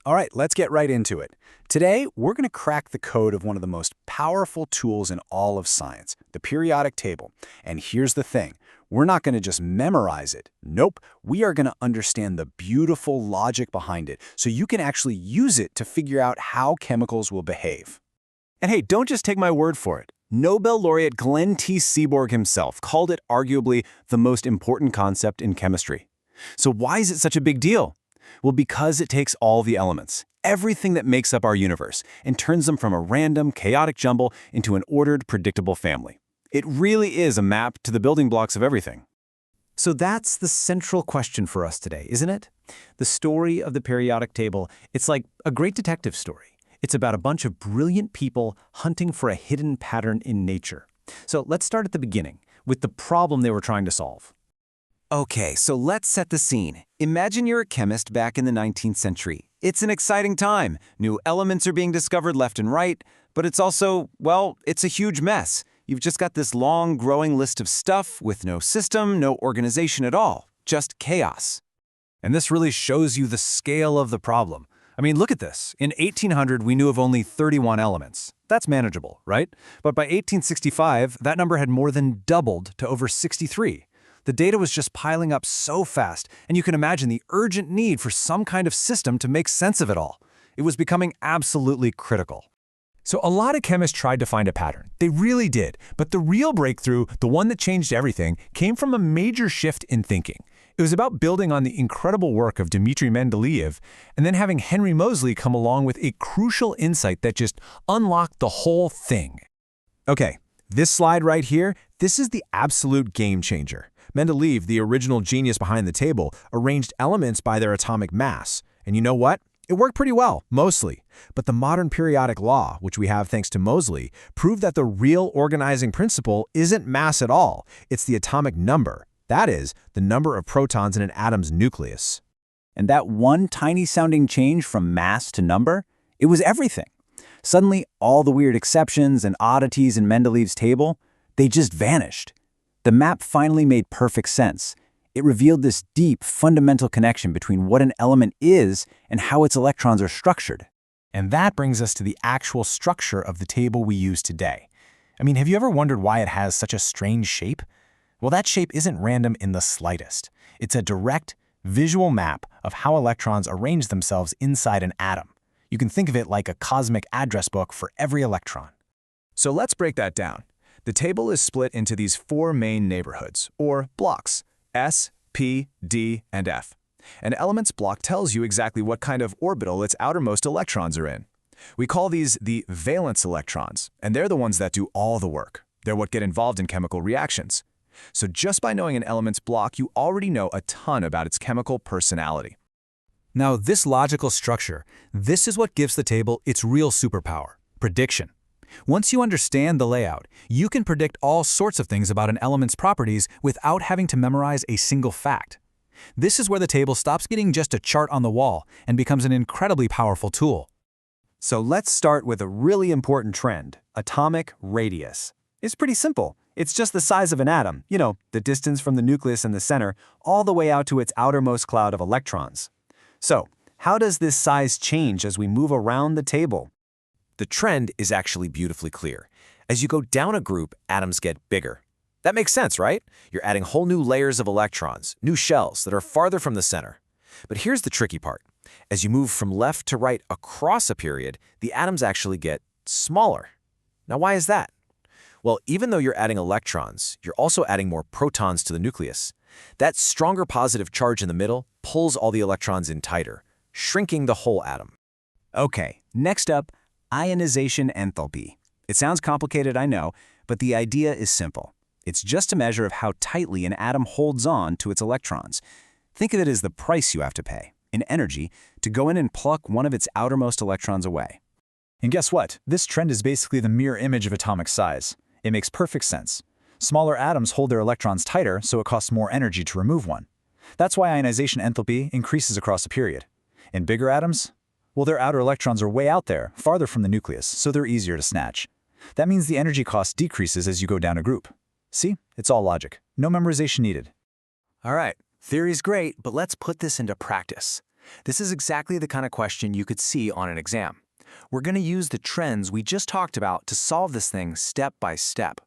All right, let's get right into it. Today, we're going to crack the code of one of the most powerful tools in all of science, the periodic table. And here's the thing. We're not going to just memorize it. Nope, we are going to understand the beautiful logic behind it so you can actually use it to figure out how chemicals will behave. And hey, don't just take my word for it. Nobel laureate Glenn T. Seaborg himself called it arguably the most important concept in chemistry. So why is it such a big deal? Well, because it takes all the elements, everything that makes up our universe, and turns them from a random, chaotic jumble into an ordered, predictable family. It really is a map to the building blocks of everything. So that's the central question for us today, isn't it? The story of the periodic table, it's like a great detective story. It's about a bunch of brilliant people hunting for a hidden pattern in nature. So let's start at the beginning, with the problem they were trying to solve. Okay, so let's set the scene. Imagine you're a chemist back in the 19th century. It's an exciting time. New elements are being discovered left and right, but it's also, well, it's a huge mess. You've just got this long, growing list of stuff with no system, no organization at all. Just chaos. And this really shows you the scale of the problem. I mean, look at this. In 1800, we knew of only 31 elements. That's manageable, right? But by 1865, that number had more than doubled to over 63. The data was just piling up so fast, and you can imagine the urgent need for some kind of system to make sense of it all. It was becoming absolutely critical. So a lot of chemists tried to find a pattern. They really did. But the real breakthrough, the one that changed everything, came from a major shift in thinking. It was about building on the incredible work of Dmitri Mendeleev and then having Henry Moseley come along with a crucial insight that just unlocked the whole thing. Okay, this slide right here, this is the absolute game changer. Mendeleev, the original genius behind the table, arranged elements by their atomic mass. And you know what? It worked pretty well, mostly. But the modern periodic law, which we have thanks to Moseley, proved that the real organizing principle isn't mass at all. It's the atomic number. That is, the number of protons in an atom's nucleus. And that one tiny-sounding change from mass to number, it was everything. Suddenly, all the weird exceptions and oddities in Mendeleev's table, they just vanished. The map finally made perfect sense. It revealed this deep, fundamental connection between what an element is and how its electrons are structured. And that brings us to the actual structure of the table we use today. I mean, have you ever wondered why it has such a strange shape? Well, that shape isn't random in the slightest. It's a direct, visual map of how electrons arrange themselves inside an atom. You can think of it like a cosmic address book for every electron. So let's break that down. The table is split into these four main neighborhoods, or blocks: S, P, D, and F. An element's block tells you exactly what kind of orbital its outermost electrons are in. We call these the valence electrons, and they're the ones that do all the work. They're what get involved in chemical reactions. So just by knowing an element's block, you already know a ton about its chemical personality. Now, this logical structure, this is what gives the table its real superpower: prediction. Once you understand the layout, you can predict all sorts of things about an element's properties without having to memorize a single fact. This is where the table stops getting just a chart on the wall and becomes an incredibly powerful tool. So let's start with a really important trend: atomic radius. It's pretty simple. It's just the size of an atom, you know, the distance from the nucleus in the center, all the way out to its outermost cloud of electrons. So, how does this size change as we move around the table? The trend is actually beautifully clear. As you go down a group, atoms get bigger. That makes sense, right? You're adding whole new layers of electrons, new shells that are farther from the center. But here's the tricky part. As you move from left to right across a period, the atoms actually get smaller. Now, why is that? Well, even though you're adding electrons, you're also adding more protons to the nucleus. That stronger positive charge in the middle pulls all the electrons in tighter, shrinking the whole atom. Okay, next up, ionization enthalpy. It sounds complicated, I know, but the idea is simple. It's just a measure of how tightly an atom holds on to its electrons. Think of it as the price you have to pay, in energy, to go in and pluck one of its outermost electrons away. And guess what? This trend is basically the mirror image of atomic size. It makes perfect sense. Smaller atoms hold their electrons tighter, so it costs more energy to remove one. That's why ionization enthalpy increases across a period. In bigger atoms, well, their outer electrons are way out there, farther from the nucleus, so they're easier to snatch. That means the energy cost decreases as you go down a group. See? It's all logic. No memorization needed. All right, theory's great, but let's put this into practice. This is exactly the kind of question you could see on an exam. We're going to use the trends we just talked about to solve this thing step by step.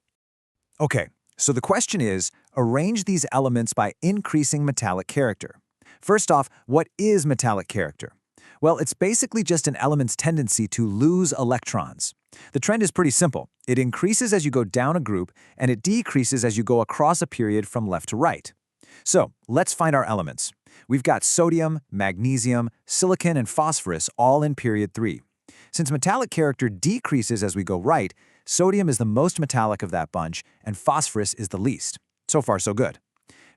Okay, so the question is, arrange these elements by increasing metallic character. First off, what is metallic character? Well, it's basically just an element's tendency to lose electrons. The trend is pretty simple. It increases as you go down a group, and it decreases as you go across a period from left to right. So, let's find our elements. We've got sodium, magnesium, silicon, and phosphorus all in period 3. Since metallic character decreases as we go right, sodium is the most metallic of that bunch, and phosphorus is the least. So far, so good.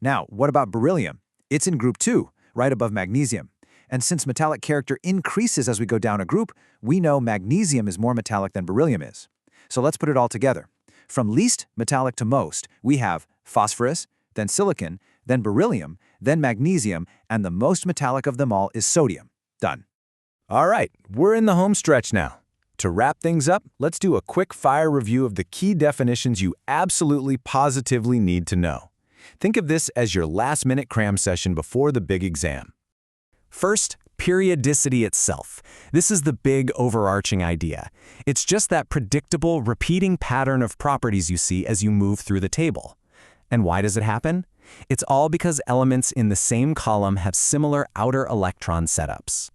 Now, what about beryllium? It's in group 2, right above magnesium. And since metallic character increases as we go down a group, we know magnesium is more metallic than beryllium is. So let's put it all together. From least metallic to most, we have phosphorus, then silicon, then beryllium, then magnesium, and the most metallic of them all is sodium. Done. All right, we're in the home stretch now. To wrap things up, let's do a quick fire review of the key definitions you absolutely positively need to know. Think of this as your last-minute cram session before the big exam. First, periodicity itself. This is the big overarching idea. It's just that predictable, repeating pattern of properties you see as you move through the table. And why does it happen? It's all because elements in the same column have similar outer electron setups.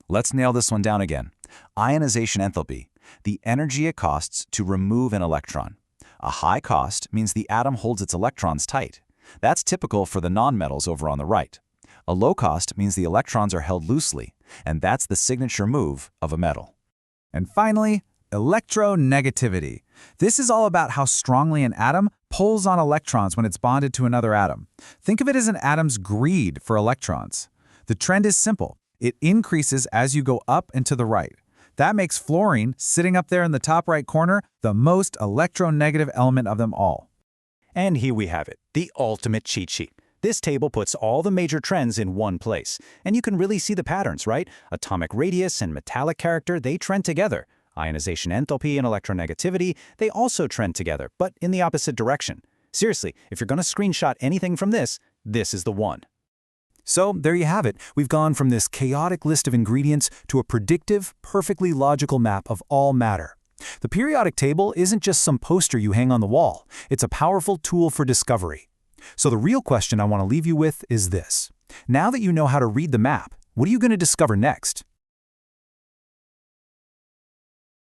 Let's nail this one down again. Ionization enthalpy, the energy it costs to remove an electron. A high cost means the atom holds its electrons tight. That's typical for the nonmetals over on the right. A low cost means the electrons are held loosely, and that's the signature move of a metal. And finally, electronegativity. This is all about how strongly an atom pulls on electrons when it's bonded to another atom. Think of it as an atom's greed for electrons. The trend is simple. It increases as you go up and to the right. That makes fluorine, sitting up there in the top right corner, the most electronegative element of them all. And here we have it, the ultimate cheat sheet. This table puts all the major trends in one place. And you can really see the patterns, right? Atomic radius and metallic character, they trend together. Ionization enthalpy and electronegativity, they also trend together, but in the opposite direction. Seriously, if you're going to screenshot anything from this, this is the one. So there you have it. We've gone from this chaotic list of ingredients to a predictive, perfectly logical map of all matter. The periodic table isn't just some poster you hang on the wall. It's a powerful tool for discovery. So the real question I want to leave you with is this. Now that you know how to read the map, what are you going to discover next?